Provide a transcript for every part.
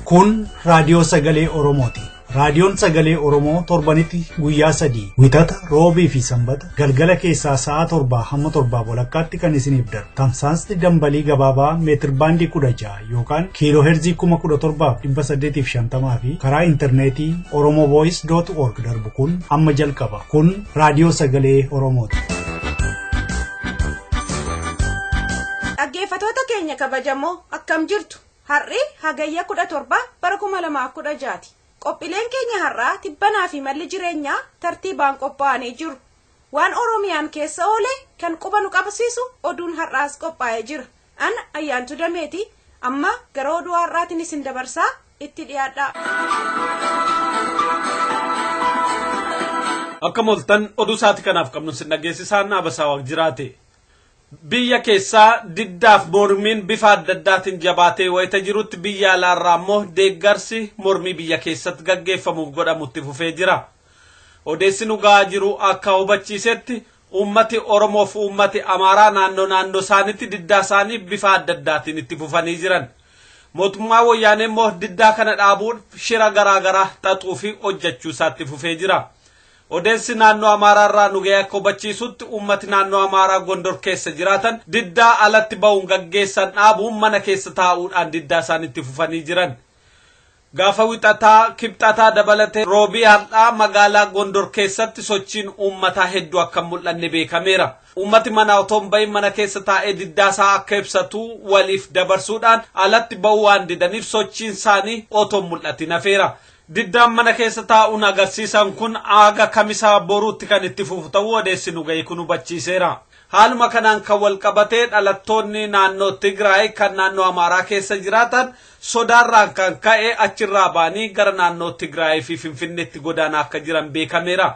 Kun Raadiyoo Sagalee Oromooti. Raadiyoon Sagalee Oromoo torbanitti guyyaa 3 wixata roobii fi sanbata galgala keessaa sa'a 7 hamma 7 walakkaatti kan isiniif darbu. Tamsaasni dambalii gabaabaa meetir baandii 16 yookaan kiiloo heerzii 17,850 fi karaa intarneetii oromovoice.org darbu kun amma jalqaba. Kun Raadiyoo Sagalee Oromooti. Dhaggeeffattoota keenya kabajamoo akkam jirtu? Har'i hagayya 17 bara 2016. Qophiileen keenya har'aa tibbanaa fi malli jireenyaa tartiibaan qophaa'anii jiru. Waan Oromiyaan keessa oole kan quba nu qabsiisu oduun har'aas qophaa'ee jira. Ana Ayyaantu Dameeti. Amma gara oduu har'aatiin isin dabarsaa itti dhiyaadhaa. Akka moltan oduu isaati kanaaf qabnu sin dhageessisaan Abasaa Waaq jiraate. Biyya keessaa diddaaf mormiin bifa adda addaatiin jabaatee wayita jirutti biyya alaarraa immoo deeggarsi mormii biyya keessatti gaggeeffamuuf godhamutti fufee jira. Odeessi nu ga'aa jiru akka hubachiisetti ummati Oromoo fi ummati Amaaraa naannoo isaaniitti diddaa isaanii bifa adda addaatiin itti fufanii jiran. Mootummaa wayyaanee immoo diddaa kana dhaabuun shira garaagaraa xaxuu fi hojjechuu isaatti fufee jira. Odeessi naannoo Amaaraarraa nu ga'ee akka hubachiisutti ummati naannoo Amaaraa Gondor keessa jiraatan diddaa alatti ba'uun gaggeessan dhaabuun mana keessa taa'uudhaan diddaa isaaniitti fufanii jiran. Gaafa wixataa kibxataa dabalatee roobii har'aa magaalaa Gondor keessatti sochiin ummataa hedduu akka mul'anne beekameera. Ummati mana otoo hin bahin mana keessa taa'ee diddaa isaa akka ibsatu waliif dabarsuudhaan alatti ba'uu waan didaniif sochiin isaanii otoo mul'atin hafeera. Diddaan mana keessa taa'uun agarsiisan kun aga kamisaa boruutti kan itti fufu ta'uu odeessi nu ga'e kun hubachiiseera. Haaluma kanaan kan wal qabatee dhalattoonni naannoo Tigraay kan naannoo Amaaraa keessa jiraatan sodaarraan kan ka'e achirraa ba'anii gara naannoo Tigraay fi Finfinneetti godaanaa akka jiran beekameera.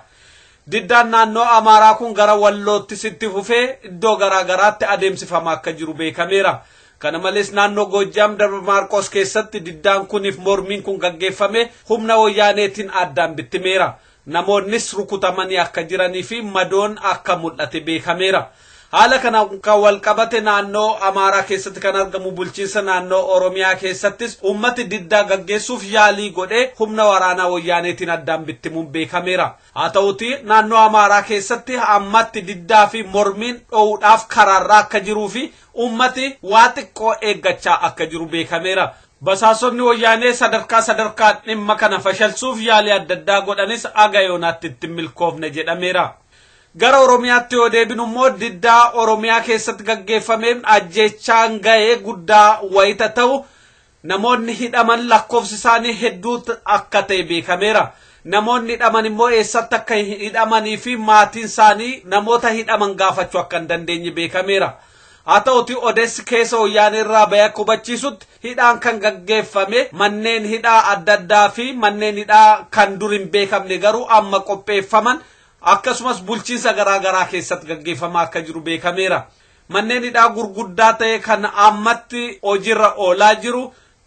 Diddaan naannoo Amaaraa kun gara Walloottis itti fufee iddoo garaagaraatti adeemsifamaa akka jiru beekameera. Kana malees naannoo Goojjam Darba Maarqos keessatti diddaan kuniif mormiin kun gaggeeffame humna wayyaaneetiin addaan bittimeera. Namoonnis rukutamanii akka jiranii fi madoon akka mul'ate beekameera. Haala kana kan wal qabate naannoo Amaaraa keessatti kan argamu bulchiinsa naannoo Oromiyaa keessattis ummati diddaa gaggeessuuf yaalii godhee humna waraanaa wayyaaneetiin addaan bittimuun beekameera. Haa ta'uti naannoo Amaaraa keessatti ammatti diddaa fi mormiin dho'uudhaaf karaarraa akka jiruu fi ummati waa xiqqoo eeggachaa akka jiru beekameera. Basaasonni wayyaanee sadarkaa dhimma kana fashalsuuf yaalii adda addaa godhanis aga yoonaatti itti milkoofne jedhameera. Gara Oromiyaatti yoo deebinu immoo diddaa Oromiyaa keessatti gaggeeffameen ajjeechaan ga'ee guddaa wayita ta'u namoonni hidhaman lakkoofsi isaanii hedduu akka ta'e beekameera. Namoonni hidhaman immoo eessatti akka hidhamanii fi maatiin isaanii namoota hidhaman gaafachuu akka hin dandeenye beekameera. Haa ta'uti odeessi keessa wayyaanee irraa ba'ee akka hubachiisutti hidhaan kan gaggeeffame manneen hidhaa adda addaa fi manneen hidhaa kan dur hin beekamne garuu amma qopheeffaman akkasumas bulchiinsa garaagaraa keessatti gaggeeffamaa akka jiru beekameera. Manneen hidhaa gurguddaa ta'e kan ammatti hojiirra oolaa jiru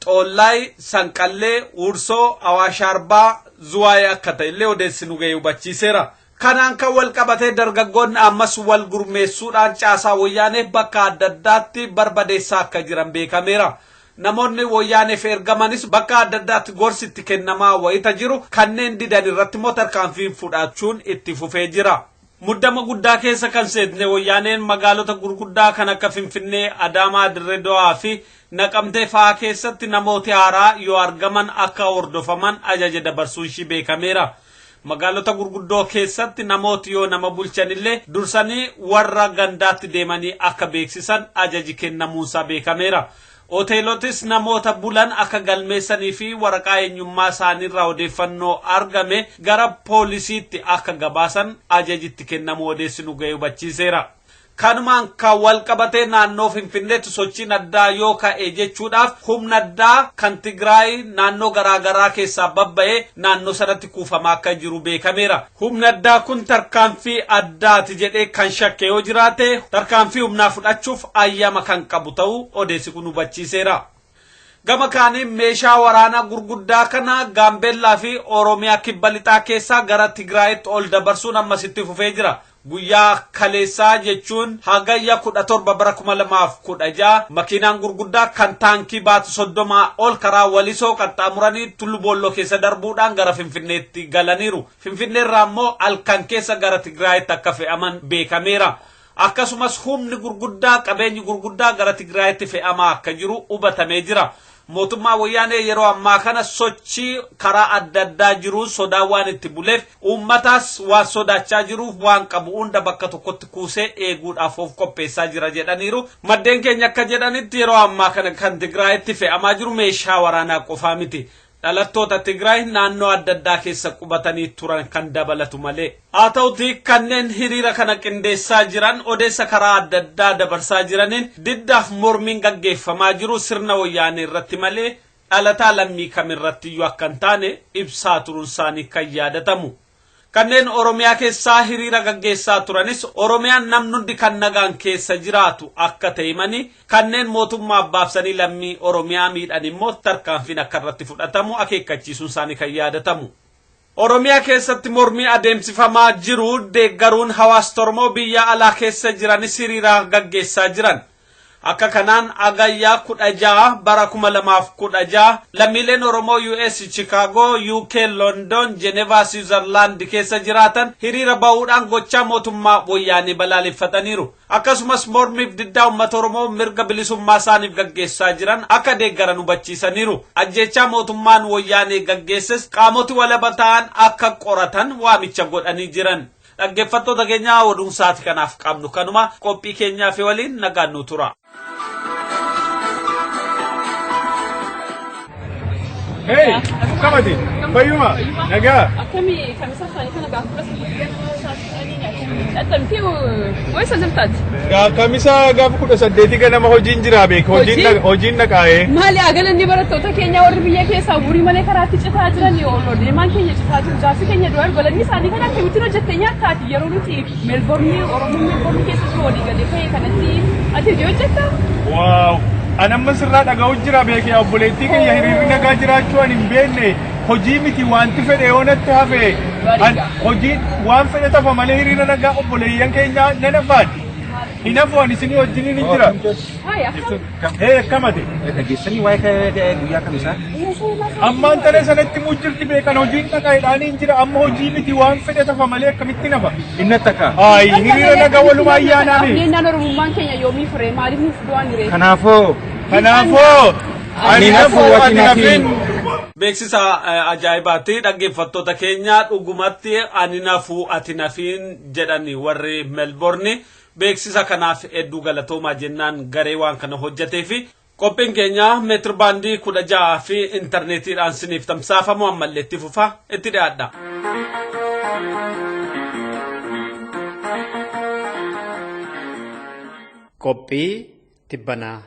Xoollaay, Sanqallee, Ursoo, Awaash Arbaa, Zuwaayee akka ta'e illee odeessi nu ga'ee hubachiiseera. Kanaan kan wal qabatee dargaggoonni ammas wal gurmeessuudhaan caasaa wayyaanee bakka adda addaatti barbadeessaa akka jiran beekameera. Namoonni wayyaaneef ergamanis bakka adda addaatti gorsi itti kennamaa wayita jiru kanneen didan irratti immoo tarkaanfii fudhachuun itti fufee jira. Muddama guddaa keessa kan seenne wayyaaneen magaalota gurguddaa kan akka Finfinnee, Adaamaa, Dirree Dawaa fi Naqamtee fa'aa keessatti namooti haaraa yoo argaman akka hordofaman ajaja dabarsuun ishii beekameera. Magaalota gurguddoo keessatti namooti yoo nama bulchanillee dursanii warra gandaatti deemanii akka beeksisan ajaji kennamuunsaa beekameera. Hoteelotis namoota bulan akka galmeessanii fi waraqaa eenyummaa isaaniirraa odeeffannoo argame gara poolisiitti akka gabaasan ajajitti kennamu odeessi nu ga'ee hubachiiseera. Kanumaan kan wal qabatee naannoo Finfinneetti sochiin addaa yoo ka'e jechuudhaaf humna addaa kan Tigraay naannoo garaagaraa keessaa babba'ee naannoo sanatti kuufamaa akka jiru beekameera. Humna addaa kun tarkaanfii addaati jedhee kan shakke yoo jiraate tarkaanfii humnaa fudhachuuf ayyama kan qabu ta'uu odeessi kun hubachiiseera. Gama kaaniin meeshaa waraanaa gurguddaa kana Gaambeellaa fi Oromiyaa kibba lixaa keessaa gara Tigraayitti ol dabarsuun ammasitti fufee jira. guyyaa kaleessaa jechuun hagayya 17 bara 2016 makiinaan gurguddaa kan taankii baatu 30 ol karaa Walisoo qaxxaamuranii Tullu Boolloo keessa darbuudhaan gara Finfinneetti galaniiru. Finfinneerraa immoo halkan keessa gara Tigraayitti akka fe'aman beekameera. Akkasumas humni gurguddaa qabeenyi gurguddaa gara Tigraayitti fe'amaa akka jiru hubatamee jira. Mootummaa wayyaanee yeroo ammaa kana sochii karaa adda addaa jiru sodaa waan itti buleef uummataas waan sodaachaa jiruuf waan qabu hunda bakka tokkotti kuusee eeguudhaaf of qopheessaa jira jedhaniiru. Maddeen keenya akka jedhanitti yeroo ammaa kana kan Tigraayitti fe'amaa jiru meeshaa waraanaa qofaa miti. Dhalattoota Tigraay naannoo adda addaa keessa qubatanii turan kan dabalatu malee. Haa ta'uti kanneen hiriira kana qindeessaa jiran odeessa karaa adda addaa dabarsaa jiraniin diddaaf mormiin gaggeeffamaa jiru sirna wayyaanee irratti malee dhalataa lammii kamirrattiyyuu akka hin taane ibsaa turuun isaanii kan yaadatamu. Kanneen Oromiyaa keessaa hiriira gaggeessaa turanis Oromiyaan namnundi kan nagaan keessa jiraatu akka ta'imanii kanneen mootummaa abbaabsanii lammii Oromiyaa miidhan immoo tarkaanfiin akka irratti fudhatamu akeekkachiisuun isaanii kan yaadatamu. Oromiyaa keessatti mormii adeemsifamaa jiru deeggaruun hawaasa Oromoo biyya alaa keessa jiranis hiriira gaggeessaa jiran. Akka kanaan agayyaa 16 bara 2016 lammiileen Oromoo US Chicago, UK London, Geneva Switzerland keessa jiraatan hiriira bahuudhaan gochaa mootummaa wayyaanee balaaleffataniiru. Akkasumas mormiif diddaa uummata Oromoo mirga bilisummaa isaaniif gaggeessaa jiran akka deeggaran hubachiisaniiru. Ajjechaa mootummaan wayyaanee gaggeesses qaamoti walaba ta'an akka qoratan waamicha godhanii jiran. Dhaggeeffattoota keenya oduun sa'aatii kanaaf qabnu kanuma qophii keenyaa fi waliin nagaan nu tura. Hey, kamati, Bayuma, nagaa. Akkami kamisa isaanii kana gaafa fudhatan wayisa jirtaati. Kamisa gaafa 18 ganama hojiin jira beek hojiin naqaa'ee. Maali agalanni barattoota keenya warri biyya keessaa burii malee karaatti citaa jiran yoo deemaan keenya citaa jiru jaarsi keenya du'ar galanni isaanii kana akkamitti hojjettee nyaataati yeroo nuti Melbourne Oromoo Melbourne keessatti walii galee ta'e kanatti ati hojii hojjetta? Waaw. Anamma sirraa dhaga'u jira beekee obboleettii kiyya hiriirri nagaa jiraachuu ani hin beekne hojii miti wanti fedhe yoonatti hafe hojii waan fedhe tafa malee hiriira nagaa obboleeyyan keenya nan afaan hin hafuun isinii wajjin ni jira. Akkamate. Dhageessanii waa'ee guyyaa kamisaa? Ammaan tana sanatti mujjirti beekan hojiin dhaqaa'edhaanii hin jira amma hojii miti waan fedhe tafa malee akkamitti nafa. Innatti akka. Hiriira nagaa walumaa ayyaanaami. Abdiin Oromummaan keenya yoomii firee maaliif nuuf du'aan diree? Kanaafoo ani nafu ati nafin. Beeksisa ajaa'ibaatti dhaggeeffattoota keenya dhugumatti ani nafu ati nafin jedhani warri Melbourne beeksisa kanaaf hedduu galatoomaa jennaan garee waan kana hojjetee fi qophiin keenya meetir baandii 16 fi intarneetiidhaan siniif tamsaafamu ammallee itti fufa itti dhiyaadha. Qophii tibbanaa.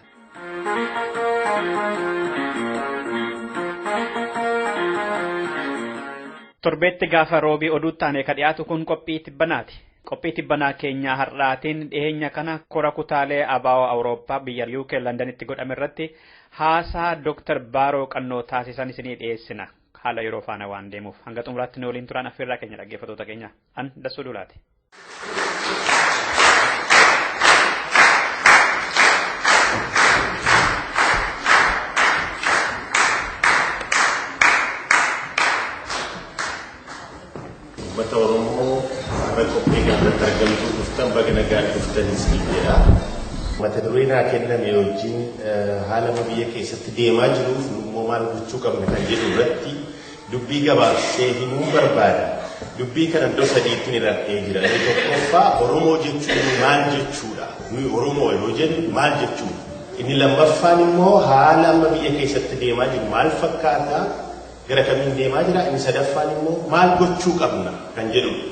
Torbeetti gaafa roobii oduu taane ka dhiyaatu kun qophii tibbanaati. Qophii tibbanaa keenyaa har'aatiin dhiyeenya kana kora kutaalee abaawoo Awurooppaa biyya UK Londanitti godhame irratti haasaa Dr. Baaroo Qannoo taasisan isinii dhiyeessina. Haala yeroo faana waan deemuuf hanga xumuraatti nu waliin turan affeerraa keenya dhaggeeffattoota keenya. An Dassuu Dulaati. Mata Oromoo har'a qophii kanatti argamtu dhuftan baga nagaan dhuftanis biyyeedha. Mata duree naa kenname wajjin haala biyya keessatti deemaa jiruuf immoo maal gochuu qabna kan jedhu irratti dubbii gabaabsee himuu barbaada. Dubbii kana iddoo sadiitti hir'atee jira. Inni tokkoffaa Oromoo jechuun maal jechuudha? Nuyi Oromoo yoo jennu maal jechuudha? Inni lammaffaan immoo haala amma biyya keessatti deemaa jiru maal fakkaata? Gara kamiin deemaa jira? Inni sadaffaan immoo maal gochuu qabna kan jedhudha.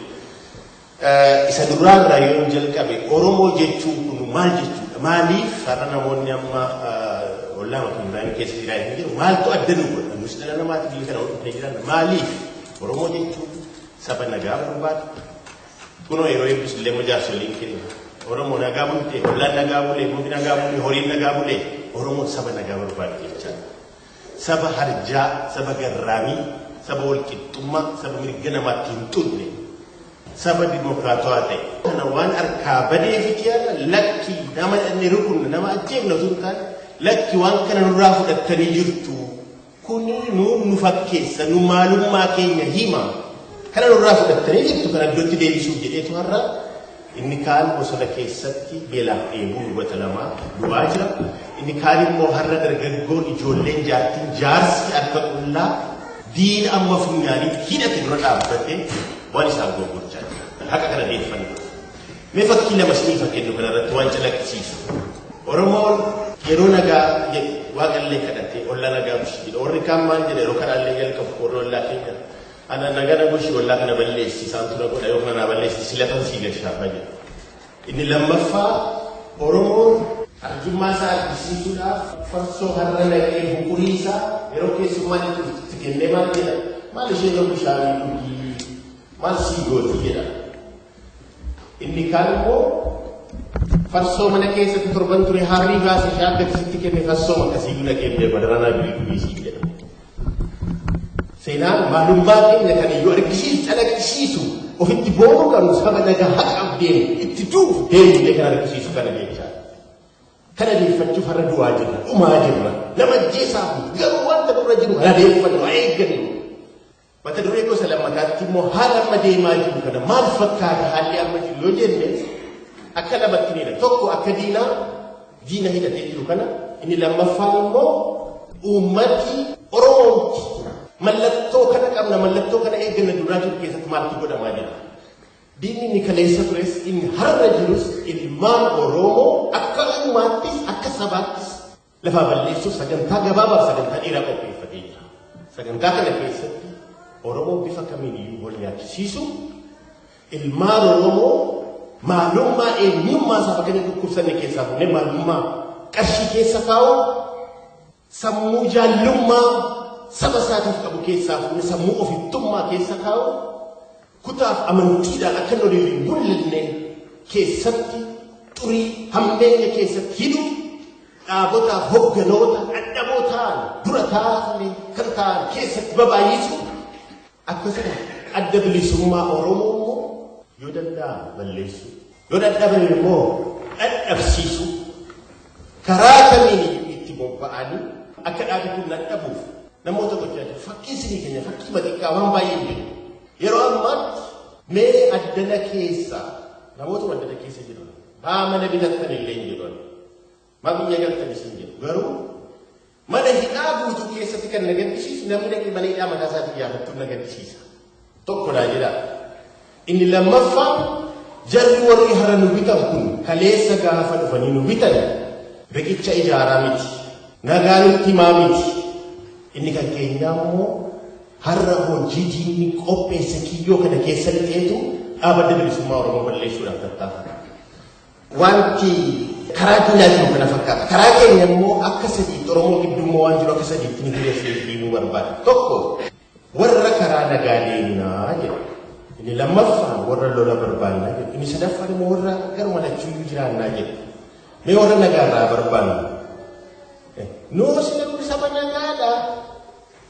Isa duraarraa yoo jalqabe Oromoo jechuun kun maal jechuudha? Maaliif har'a namoonni amma ollaa kan keessa jiraatan jiru maaltu adda nu godha? Nus dhala namaatiif biyya kana hojjetee jiran maaliif Oromoo jechuun saba nagaa barbaada? Kunoo yeroo eebbis illee majaajiliin kenna. Oromoo nagaa bulte, ollaan nagaa bulee, muki nagaa bulee, horiin nagaa bulee, Oromoo saba nagaa barbaada jecha. Saba harjaa, saba garraamii, saba walqixxummaa, saba mirga namaatti hin tuqne. saba dimokiraatawaa ta'e. Kana waan harkaa badee fi kiyyaadha lakki nama inni rukun nama ajjeefna sun taane lakki waan kana nurraa fudhattanii jirtu kuni nu fakkeessa nu maalummaa keenya hima kana nurraa fudhattanii jirtu kana iddootti deebisuuf jedheetu har'a inni kaan bosona keessatti beelaaf dheebuu hubata lamaa du'aa jira inni kaan immoo har'a dargaggoon ijoolleen jaartiin jaarsi harka qullaa diina amma funyaaniitti hidhate dura dhaabbatee waan isaan gurgurchaa jira haqa kana deeffanne mee fakkii lama sinii fakkennu kanarratti waan calaqqisiisu Oromoon yeroo nagaa waaqallee kadhatee olla nagaa bushidha warri kaan maal jedhe yeroo kanaallee jalqabu warri ollaa keenya ana nagaa bushi ollaa kana balleessi isaan tura godha yoo kana balleessi silatan sii gashaafaa jedhe inni lammaffaa Oromoon arjummaa isaa argisiisuudhaaf farsoo har'a naqee buqurii isaa yeroo keessummaan itti kennee maal jedha maal ishee yoo bishaanii dhugii maal sii gooti jedha inni kaan immoo farsoo mana keessatti torban ture harrii baasa ishee akkasitti kenne farsoo akkasii gula kennee badaranaa bilisii jedha seenaan maalummaa keenya kan iyyuu argisiisu calaqqisiisu ofitti boonuu qabnu saba nagaa haqa abdeenu itti duuf deemullee kan argisiisu kana jechaa kana deeffachuuf har'a du'aa jirra dhumaa jirra nama ajjeesaaf garuu wanta nurra jiru kana deeffannu haa eeggannu mata duree gosa lammataatti immoo haala amma deemaa jiru kana maal fakkaata haalli amma jiru yoo jenne akka lamatti nidha tokko akka diina hidhatee jiru kana inni lammaffaan immoo uummati Oromooti mallattoo kana qabna mallattoo kana eegganna duraa jiru keessatti maaltu godhamaa jira diinni inni kaleessa tures inni har'a jirus ilmaan Oromoo akka uummaattis akka sabaattis lafaa balleessuuf sagantaa gabaabaaf sagantaa dheeraa qopheeffatee jira sagantaa kana keessatti Oromoo bifa kamiiniyyuu wal nyaachisiisu ilmaan Oromoo maalummaa eenyummaa isaa bakka inni dhukkubsanne keessaa fuunee maalummaa qarshii keessa kaa'u sammuu jaallummaa saba isaatiif qabu keessaa fuunee sammuu ofittummaa keessa kaa'u kutaaf amantiidhaan akka inni oliin bullinne keessatti xurii hammeenya keessatti hidhu dhaabotaaf hogganoota dadhaboo ta'an dura taa'anii kan ta'an keessatti babaay'isu akkasuma adda bilisummaa Oromoo immoo yoo danda'an balleessu yoo dadhaban immoo dadhabsiisu karaa kamiin itti bobba'anii akka dhaabi kun dadhabuuf namoota gochaa jiru fakkii isinii keenya fakkii xiqqaa waan baay'ee jiru yeroo ammaatti mee addana keessa namoota addana keessa jiran mana bitattan illee hin jiran biyya galtan isin jedhu garuu mana hidhaa guutuu keessatti kan nagadisiisu namni dhaqee mana hidhaa mataa isaatii yaadattu nagadisiisa tokkodhaa jedha inni lammaffaan jarri warri hara nu bitan kun kaleessa gaafa dhufanii nu bitan riqicha ijaaraa miti nagaa nutti himaa miti inni kan keenyaa immoo har'a hojii diinni qopheesse kiyyoo kana keessa lixeetu dhaabata bilisummaa Oromoo balleessuudhaaf tattaafata wanti karaa diinaa jiru kana fakkaata karaa keenya immoo akka sadiitti Oromoo giddummoo waan jiru akka sadiitti ni direessee diinuu barbaada tokko warra karaa nagaa deemnaa jedha inni lammaffaan warra lola barbaannaa jedha inni sadaffaan immoo warra garuma lachuu jiraannaa jedha mee warra nagaarraa barbaannu nuu sila saba nagaadha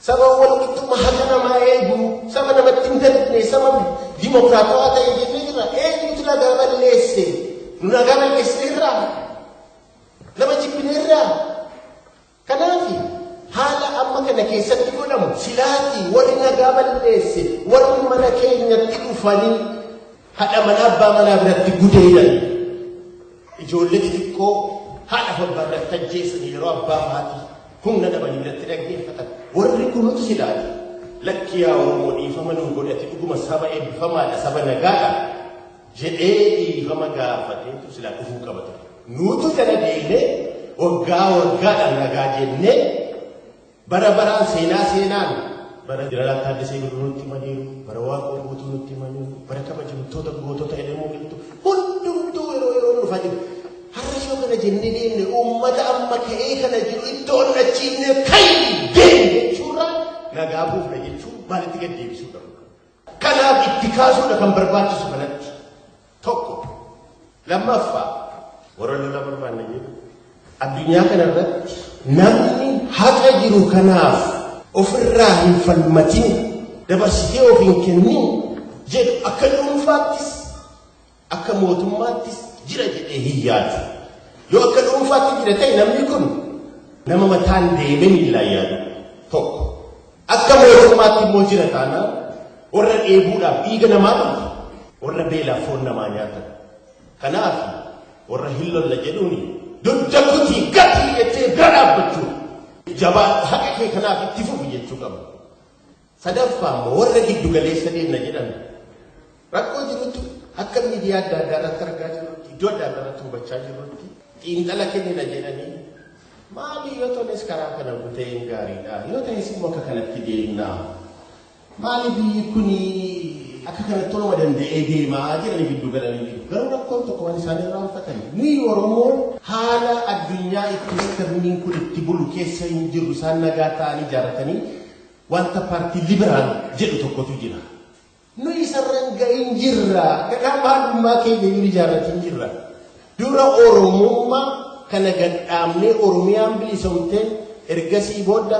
saba walqixxummaa haqa namaa eegu saba namatti hin darbine saba dimokiraatawaa ta'e jennee jira eenyutu nagaa balleesse nu nagaa balleessineerraa nama jibbineerraa kanaafi haala amma kana keessatti godhamu silaati warri nagaa balleesse warri mana keenyatti dhufanii haadha mana abbaa manaa biratti gudeedan ijoollee xixiqqoo haadha abbaa biratti ajjeesanii yeroo abbaa maatii humna dhabanii biratti dhaggeeffatan warri kunutu silaati lakki yaa Oromoo dhiifama nuu godhate dhuguma saba eebbifamaadha saba nagaadha jedhee dhiifama gaafateetu silaa dhufuu qabata nuutu kana deemnee waggaadhaan nagaa jennee bara baraan seenaan bara Jeneraal Taaddasee Birruu nutti himaniiru bara Waaqoo Guutuu nutti himaniiru bara kabajamtoota gootota Elemoo Qilxuu hundumtuu yeroo dhufaa jiru har'a yoo kana jennee deemne uummata amma ka'ee kana jiru iddoo onnachiifne kayi deemne jechuurraa nagaa buufna jechuun maalitti gad deebisuu qabu kanaaf itti kaasuudha kan barbaachisu kanatti tokko lammaffaa warra lola barbaanne jedhu addunyaa kanarratti namni haqa jiru kanaaf ofirraa hin falmatin dabarsitee of hin kennin jedhu akka dhuunfaattis akka mootummaattis jira jedhee hin yaadu. Yoo akka dhuunfaatti jira ta'e namni kun nama mataan deemee miilaa yaadu tokko. Akka mootummaatti immoo jira taanaan warra dheebuudhaaf dhiiga namaa dhufu warra beelaaf foon namaa nyaatan. Kanaaf warra hin lolla jedhuuni dugda kutii gatii jettee bira dhaabbachuu jabaa haqa kee kanaaf itti fufi jechuu qaba. Sadaffaa immoo warra giddu galeessa deemna jedhan rakkoo jirutti akka miidiyaa adda addaa irratti argaa jirutti iddoo adda addaa irratti hubachaa jirutti xiinxala kennina jedhanii maali yoo toles karaa kana buteen gaariidha yoo ta'es immoo akka kanatti deemnaa maali biyyi kuni akka kanatti toluma danda'ee deemaa jedhanii giddu galanii jiru. Garuu rakkoon tokko waan isaan irraanfatan nuyi Oromoon haala addunyaa itti sirniin kun itti bulu keessa hin jiru isaan nagaa ta'anii ijaarratanii wanta paartii liberaal jedhu tokkotu jira. Nuyi sarran ga'in jirra gadaa maalummaa keenya yoo ijaarratin jirra. Dura Oromummaa kana gadhaabnee Oromiyaan bilisoomtee ergasii booda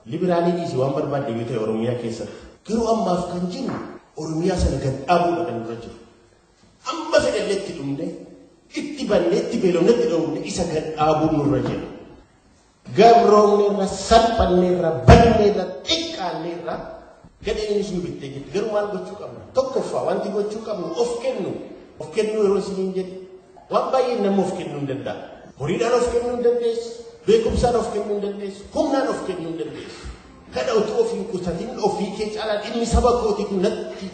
liberaaliinis waan barbaadde yoo ta'e Oromiyaa keessatti. Garuu ammaaf kan jiru Oromiyaa sana gadhaabuudha kan dura jiru. Amma fedhalleetti dhumne itti bannee itti beelofnetti dhumne isa gadhaabuu nurra jira. Gabroonneerra salphanneerra banneerra xiqqaanneerra gadheenis nu bittee jirti. Garuu maal gochuu qabna? Tokkoffaa wanti gochuu qabnu of kennu yeroo isiniin jedhe waan baay'ee nama of kennuu hin danda'a. Horiidhaan of kennuu hin dandeessu, beekumsaan of kennuu hin dandeessu, humnaan of kennuu hin dandeessu. Kana utuu of hin qusatin ofii kee caalaa dhimmi saba kootii kun natti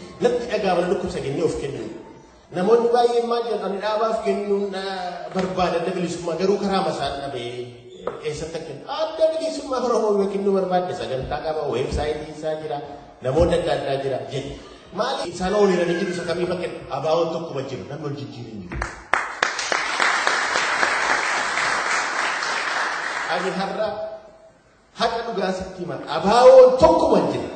dhagaaman dhukkubsa kennee of kennu. Namoonni baay'een maal jedhan ani dhaabaaf kennuun barbaada adda bilisummaa garuu karaa masaan dhabee eessatti akka adda bilisummaa Oromoo yoo kennuu barbaadde sagantaa qaba weebsaayitii isaa jira namoonni adda addaa jira jedhe. Maali isaan ooliranii jiru isa kamii fakkeenya abaawoon tokkuma jiru namni ol jijjiirin jiru. Ani har'a haqa dhugaa sitti hima abaawoon tokkuma jira.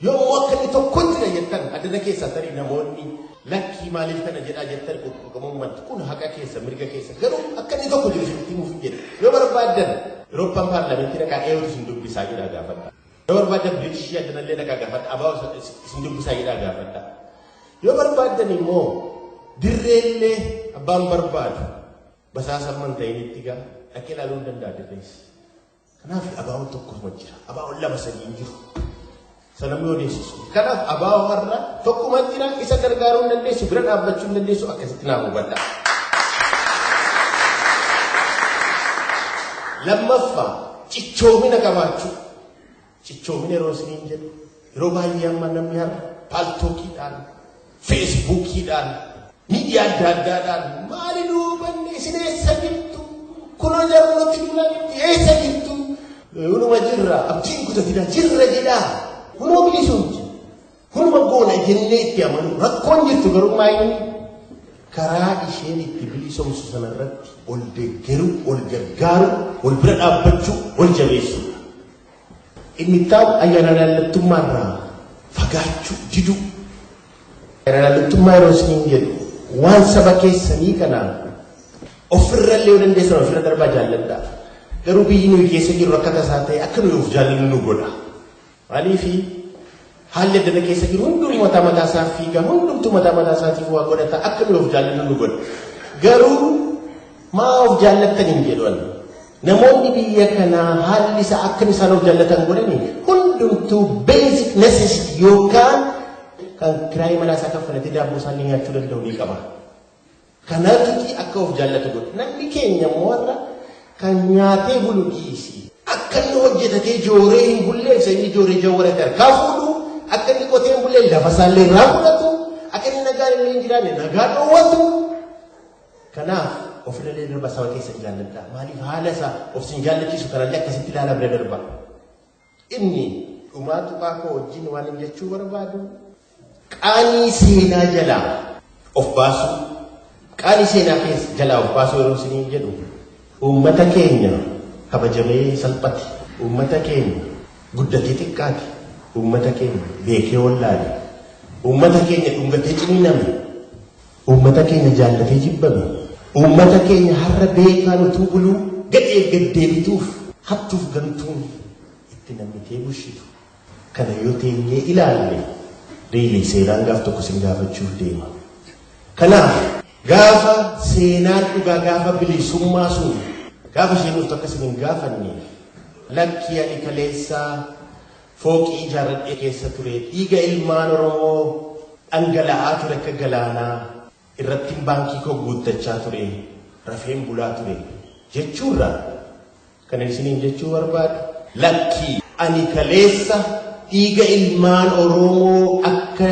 Yommuu akka inni tokko jira jettan addana keessaa tarii namoonni lakkii maaliif kana jedhaa jettan qoqqoqamummaatti kun haqa keessa mirga keessa garuu akka inni tokko jiru sitti himuuf jedha. Yoo barbaaddan Eurooppaan paarlamentii dhaqaa eeyyatu isin dubbisaa jedhaa gaafadha. Yoo barbaaddan Biriitishii addanallee dhaqaa gaafadha abaawoo isin dubbisaa jedhaa gaafadha. Yoo barbaaddan immoo dirreellee abbaan barbaadu basaasamman ta'initti gaa dhaqee ilaaluu hin danda'a dirreessi. Kanaaf abaawoon tokkuma jira abaawoon lama sadii hin jiru. Sanamni odeessisu. Kanaaf abaawoo har'a tokkuma jira isa gargaaruu hin dandeessu bira dhaabbachuu hin dandeessu akkasitti naaf hubadha. Lammaffaa cichoomina qabaachuu. Cichoomina yeroo isiniin jedhu yeroo baay'ee amma namni har'a paaltookiidhaan feesbuukiidhaan miidiyaa adda addaadhaan maali duubanne isin eessa jirtu kunoo jarnooti duulanitti eessa jirtu unuma jirra abdiin kutatidha jirra jedhaa. Kunoo bilisumti kunuma goona jennee itti amanu rakkoon jirtu garuu maayini karaa isheen itti bilisomsu sana irratti ol deeggaru ol gargaaru ol bira dhaabbachuu ol jabeessu. Inni taa'u ayyaana laallattummaarraa fagaachuu diduu. Ayyaana laallattummaa yeroo isiniin jedhu waan saba keessanii kanaan ofirrallee yoo dandeessan ofirra darbaa jaalladha. Garuu biyyi nuyi keessa jiru akka tasaa ta'e akka nuyi of jaallannu nu godha. Maaliif haalli addana keessa jiru hundumtuu mataa isaa fiiga hundumtuu mataa isaatiif waa godhata akka nuyi of jaallannu nu godha. Garuu maa of jaallattan hin jedhan namoonni biyya kanaa haalli isaa akka isaan of jaallatan godhani hundumtuu basic necessity yookaan kan kiraayii manaa isaa kaffalatee daabboo isaanii nyaachuu danda'u ni qaba. Kanaafiti akka of jaallatu godha. Namni keenya immoo warra kan nyaatee bulu dhiisi. Akka inni hojjetatee jooree hin bulleessa inni jooree jawwarate harkaa fuudhu akka inni qotee hin bullee lafa isaallee irraa fudhatu akka inni nagaan illee hin jiraanne nagaa dhoowwatu. Kanaaf ofirra darba saba keessa jaalladha. Maaliif haala isaa of sin jaallachiisu kanallee akkasitti ilaala bira darba. Inni dhumaa tuqaa koo wajjin waan hin jechuu barbaadu qaanii seenaa jalaa of baasuu qaanii seenaa keessa jalaa of baasuu yeroo isiniin jedhu uummata keenya kabajamee salphate uummata keenya guddatee xiqqaate uummata keenya beekee wallaale uummata keenya dhungatee ciniiname uummata keenya jaallatee jibbame uummata keenya har'a beekaan utuu buluu gadhee gaddeebituuf hattuuf gantuun itti namnitee bushitu kana yoo teenyee ilaalle Riilii seenaan gaaf tokko sin gaafachuuf deema. Kanaaf gaafa seenaan dhugaa gaafa bilisummaa sun gaafa isheen nuti akka sin hin gaafanne lakkii ani kaleessaa fooqii ijaarradhee keessa ture dhiiga ilmaan Oromoo dhangala'aa ture akka galaanaa irratti baankii koo guuttachaa ture rafeen bulaa ture jechuurra kan isiniin jechuu barbaadu lakkii ani kaleessa dhiiga ilmaan Oromoo akka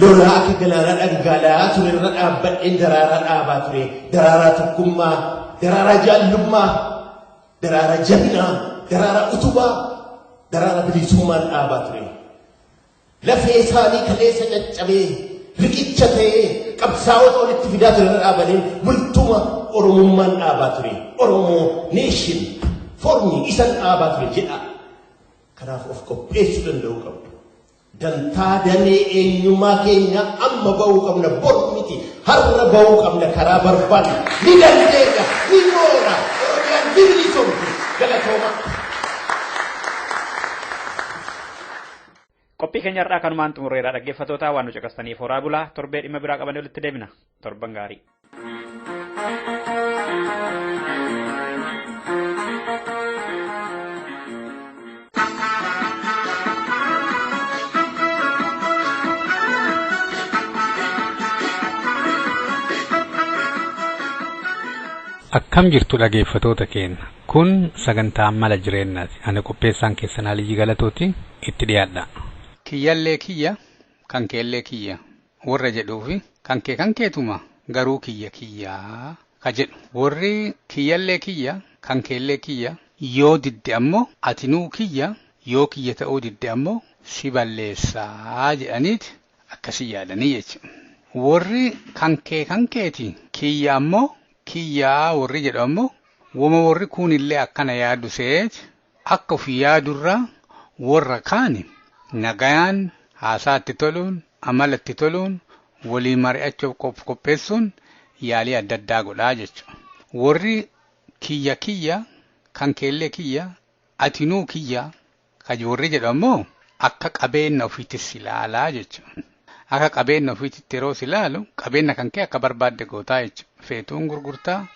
lolaa akka galaanaa dhangala'aa ture irra dhaabbadheen daraaraa dhaabaa ture daraaraa tokkummaa daraaraa jaallummaa daraaraa jabinaa daraaraa utubaa daraaraa bilisummaan dhaabaa ture lafee isaanii kaleessa caccabee riqicha ta'ee qabsaa'ota walitti fidaa ture irra dhaabanii bultuma Oromummaan dhaabaa ture Oromoo neeshin formii isan dhaabaa ture jedha. Kanaaf of qopheessuu danda'uu qabdu. Dantaa danee eenyummaa keenya amma ba'uu qabna bor miti har'a ba'uu qabna karaa barbaanne ni dandeenya ni moora Oromiyaan ni bilisomti galatooma. Qophii keenya irraa kanumaan xumurreera dhaggeeffattoota waan nu caqastaniif horaa bulaa torbee dhimma biraa qabannee walitti deebina torban gaarii. Akkam jirtu dhaggeeffattoota keenya kun sagantaa mala jireenyaati ani qopheessaan keessan Aliyyi Galatooti itti dhiyaadha. Kiyyallee kiyya kan keellee kiyya warra jedhuufi kan keetuma garuu kiyyaa ka jedhu warri kiyyallee kiyya kan keellee kiyya yoo didde ammoo atinuu kiyya yoo kiyya ta'uu didde ammoo si balleessaa jedhaniiti akkasii yaadanii jechuudha. Warri kan keeti kiyya ammoo kiyyaa warri jedhu ammoo wama warri kun illee akkana yaadu seeti akka ofii yaadurraa warra kaani nagayaan haasaatti toluun amalatti toluun walii mari'achuuf qopheessuun yaalii adda addaa godhaa jechuudha. Warri kiyya kan keellee kiyya atinuu kiyya kaji warri jedhu ammoo akka qabeenya ofiitis ilaalaa jechuudha. Akka qabeenya ofiitti yeroo ilaalu qabeenya kan kee akka barbaadde gootaa jechuudha. Feetuun gurgurtaa,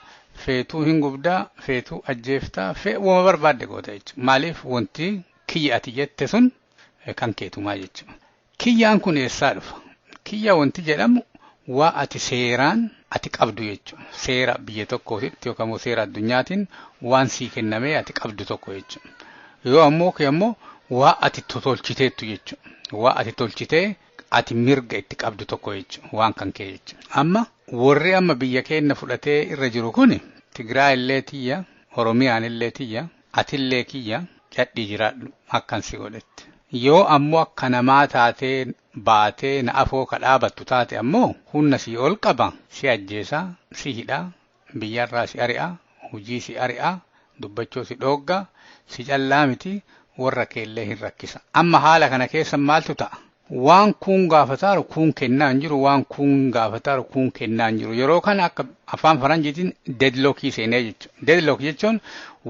feetuu hin gubdaa, feetuu ajjeeftaa, wama barbaadde goota jechuudha. Maaliif wanti kiyya ati jette sun kan keetumaa jechuudha. Kiyyaan kun eessaa dhufa? Kiyya wanti jedhamu waa ati seeraan ati qabdu jechuudha. Seera biyya tokkootitti yookaan seera addunyaatiin waan sii kennamee ati qabdu tokko jechuudha. Yoo ammoo waa ati tolchiteettu jechuudha. Waa ati tolchitee ati mirga itti qabdu tokko jechuudha. Waan kan kee jechuudha. Amma warri amma biyya keenya fudhatee irra jiru kun Tigraay illee tiyya, Oromiyaan illee tiyya, atillee kiyya cadhii jiraadhu akkan si godhetti. Yoo ammoo akka namaa taatee baatee na afoo ka dhaabattu taate ammoo humna si ol qaba si ajjeesaa si hidhaa biyyarraa si ari'a hojii si ari'a dubbachoo si dhoogga si callaa miti warra keellee hin rakkisa. Amma haala kana keessa maaltu ta'a? Waan kun gaafataaru kun kennaa hin jiru waan kun gaafataaru kun kennaa hin jiru yeroo kana akka afaan faranjiitiin deadlockii seenee jechuudha. Deadlock jechuun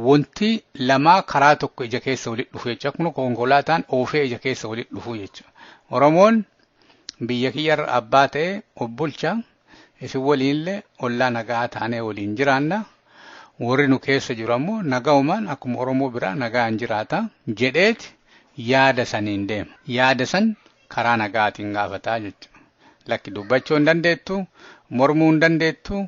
wanti lamaa karaa tokko ija keessa walitti dhufu jechuudha. Kun konkolaataan oofee ija keessa walitti dhufu jechuudha. Oromoon biyya kiyyarra abbaa ta'ee obbulcha isin waliinillee ollaa nagaa taanee waliin jiraanna. Warri nu keessa jiru ammoo nagaumaan akkuma Oromoo biraa nagaan jiraata jedheeti yaada saniin deema. Yaada san karaa nagaatiin gaafataa jechuudha. Lakki dubbachuu hin dandeettu, mormuu hin dandeettu,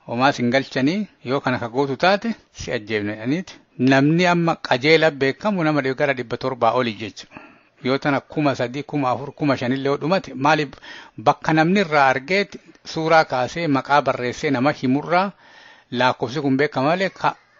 homaa sin galchanii yoo kana ka gootu taate si ajjeefnaniiti. Namni amma qajeela beekamu nama gara 700 oli jechuudha. Yoo tana 3,000, 4,000, 5,000 yoo dhumate maaliif bakka namni irraa argeeti suuraa kaasee maqaa barreessee nama himurraa lakkoofsi kun beekama malee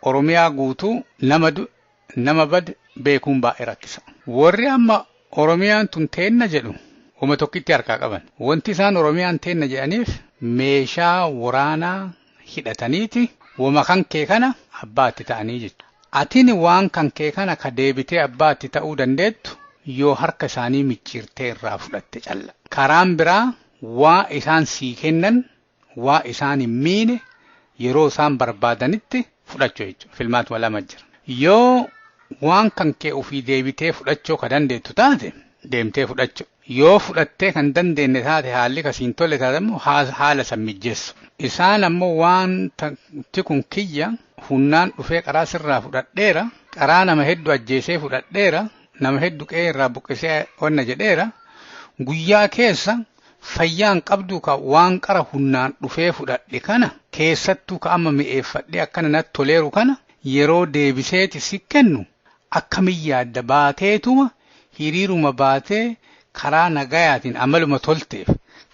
Oromiyaa guutuu nama bad beekuun baay'ee rakkisa. Warri amma Oromiyaan tun teenna jedhu uma tokkitti harkaa qaban. Wanti isaan Oromiyaan teenna jedhaniif meeshaa waraanaa hidhataniiti wama kan kee kana abbaatti ta'anii jechuudha. Atini waan kan kee kana ka deebitee abbaatti ta'uu dandeettu yoo harka isaanii micciirtee irraa fudhatte calla. Karaan biraa waa isaan sii kennan waa isaan hin miine yeroo isaan barbaadanitti fudhachuu jechuudha. Filmaatuma lama jira. Yoo waan kan kee ofii deebitee fudhachuu ka dandeettu taate deemtee fudhachuu yoo fudhattee kan dandeenye taate haalli kasiin tolle taate immoo haala san mijjeessu. Isaan ammoo wanti kun kiyya hunnaan dhufee qaraa sirraa fudhadheera, qaraa nama hedduu ajjeesee fudhadheera, nama hedduu qe'ee irraa buqqisee onna jedheera, guyyaa keessa fayyaan qabdu ka waan qara hunnaan dhufee fudhadhe kana keessattuu ka amma mi'eeffadhee akkana natti toleeru kana yeroo deebiseeti si kennu akkamiin yaadda baateetuma hiriiruma baatee karaa nagayaatiin amaluma tolteef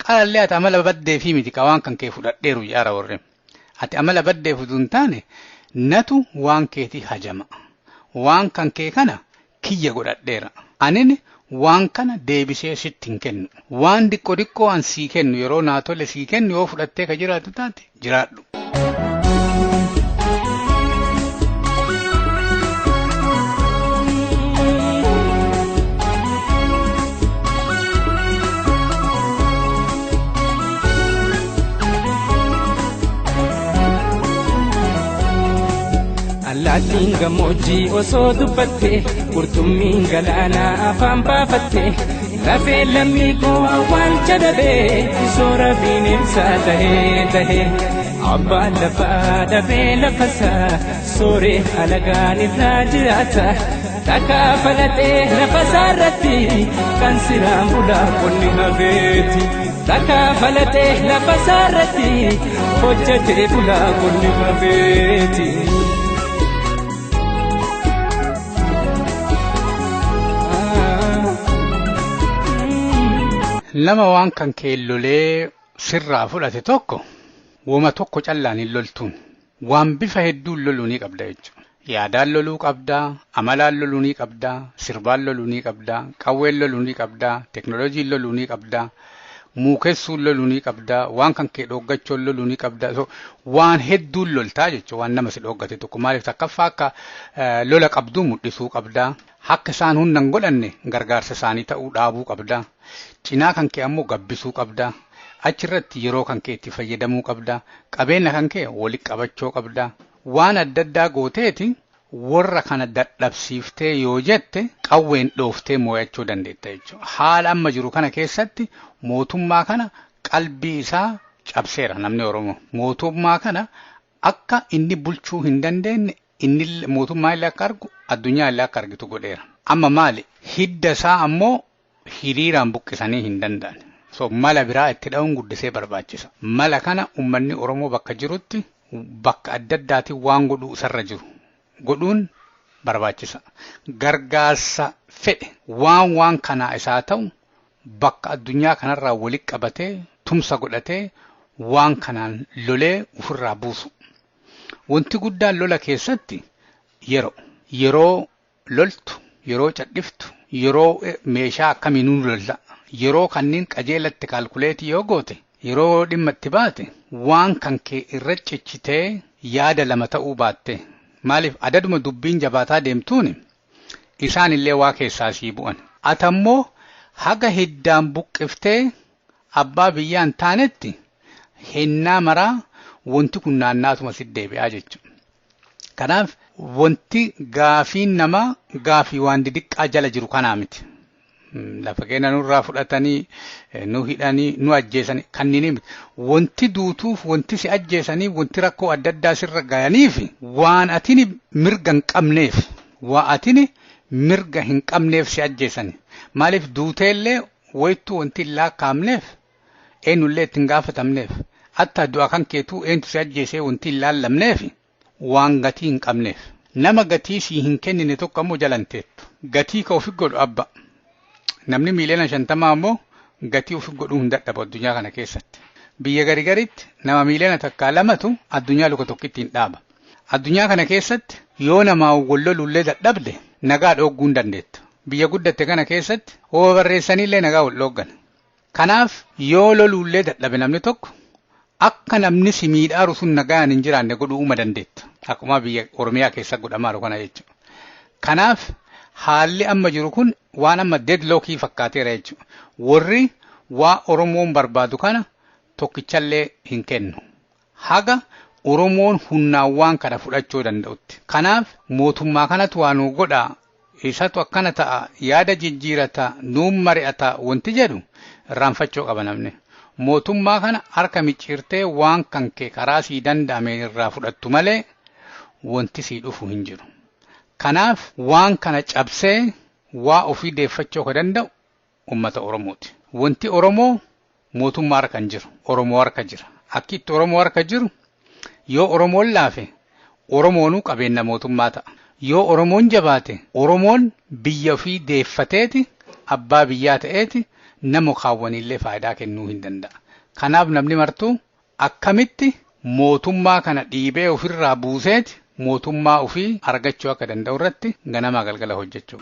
qarallee ati amala baddeefii miti ka waan kan kee fudhadheeru jaara warreen ati amala baddeefu tun taane natu waan keetii hajama waan kan kee kana kiyya godhadheera anin waan kana deebisee sitti hin kennu waan diqqoo an sii kennu yeroo naa tole sii kennu yoo fudhattee ka jiraatu taate jiraadhu. Allaattiin gammoojjii osoo dubbatte qurxummiin galaanaa afaan baafatte lafee lammii koo awwaalcha dhabee soora bineensaa tahee abbaan lafaa dhabee lafasaa sooree alagaan irraa jiraata takkaa falatee lafasaa irratti kan siraan bulaa qonni hafeeti takkaa falatee lafasaa irratti hojjetee bulaa qonni hafeeti. Nama waan kan kee lolee sirraa fudhate tokko woma tokko callaan hin loltuun waan bifa hedduun loluu ni qabda jechuudha. Yaadaan loluu qabdaa, amalaan loluu ni qabdaa, sirbaan loluu ni qabdaa, qawween loluu ni qabdaa, teknooloojiin loluu ni qabdaa, muukessuun loluu ni qabdaa, waan kan kee dhooggachuun loluu ni qabdaa. Waan hedduun loltaa jechuudha waan nama si dhooggate tokko maaliif takkaffaa akka lola qabduu mul'isuu qabdaa. Akka isaan hundan godhanne gargaarsa isaanii ta'uu dhaabuu qabdaa. Cinaa kan kee ammoo gabbisuu qabdaa. Achirratti yeroo kan kee itti fayyadamuu qabdaa. Qabeenya kan kee walitti qabachuu qabdaa. Waan adda addaa gooteeti warra kana dadhabsiiftee yoo jette qawween dhooftee moo'achuu dandeetta jechuudha. Haala amma jiru kana keessatti mootummaa kana qalbii isaa cabseera namni Oromoo. Mootummaa kana akka inni bulchuu hin dandeenye inni mootummaa illee akka argu addunyaa illee akka argitu godheera. Amma maali? Hidda isaa ammoo hiriiraan buqqisanii hin danda'an. So mala biraa itti dha'uun guddisee barbaachisa. Mala kana uummanni Oromoo bakka jirutti bakka adda addaatiin waan godhuu isarra jiru godhuun barbaachisa. Gargaarsa fedhe waan kanaa isaa ta'u bakka addunyaa kanarraa walitti qabatee tumsa godhatee waan kanaan lolee ofirraa buusu. Wanti guddaan lola keessatti yeroo loltu, yeroo cadhiftu, yeroo meeshaa akkamiinuu lolla, yeroo kanneen qajeelatti kaalkuleetii yoo goote, yeroo dhimma itti baate, waan kan kee irra cichitee yaada lama ta'uu baatte. Maaliif adaduma dubbiin jabaataa deemtuun isaan illee waa keessaa sii bu'an. Atammoo haga hiddaan buqqiftee abbaa biyyaan taanetti hennaa maraa wanti kun naannaatuma si deebi'aa jechuudha. Kanaaf wanti gaafiin namaa gaafii waan didiqqaa jala jiru kanaa miti. Lafa keenya nurraa fudhatanii nu hidhanii nu ajjeesanii kanneen miti. Wanti duutuuf wanti si ajjeesanii wanti rakkoo adda addaa sirra gayaniif waan atini mirga hin qabneef waa atini mirga hin qabneef si ajjeesanii. Maaliif duuteellee wayittuu wanti hin laakkaamneef eenyullee ittiin gaafatamneef. Hatta du'a kan keetuu eentu si ajjeesee wanti hin laallamneef waan gatii hin qabneef. Nama gatii si hin kennine tokko ammoo jalanteettu. Gatii ka ofi godhu abba. Namni miliyoona 50 ammoo gatii ofi godhuu hin dadhabu addunyaa kana keessatti. Biyya garigaritti nama miliyoona takkaa lamatu addunyaa luka tokkitti hin dhaaba. Addunyaa kana keessatti yoo namaa wal lolullee dadhabde nagaa dhogguu hin dandeetta. Biyya guddatte kana keessatti hoo barreessaniillee nagaa wal dhooggan. Kanaaf yoo lolullee dadhabe namni tokko akka namni si miidhaaru sun nagaan hin jiraanne godhuu uma dandeetta. Akkuma biyya Oromiyaa keessa godhamaa kana jechuudha. Kanaaf haalli amma jiru kun waan amma deadlockii fakkaateera jechuudha. Warri waa Oromoon barbaadu kana tokkichallee hin kennu. Haga Oromoon humnaan waan kana fudhachuu danda'utti. Kanaaf mootummaa kanatu waan godhaa isatu akkana ta'a yaada jijjiirata nuun mari'ata wanti jedhu irraanfachuu qaba namni. Mootummaa kana harka micciirtee waan kan kee karaa sii danda'ame irraa fudhattu malee wanti sii dhufu hin jiru. Kanaaf waan kana cabsee waa ofii deeffachuu ka danda'u ummata Oromooti. Wanti Oromoo mootummaa harka hin jiru. Oromoo harka jira. Akkitti Oromoo harka jiru yoo Oromoon laafe Oromoonuu qabeenya mootummaa ta'a. Yoo Oromoon jabaate Oromoon biyya ofii deeffateeti abbaa biyyaa ta'eeti nama kaawwanillee faayidaa kennuu hin danda'a. Kanaaf namni martuu akkamitti mootummaa kana dhiibee ofirraa buuseeti mootummaa ofii argachuu akka danda'u irratti ganamaa galgala hojjechuu.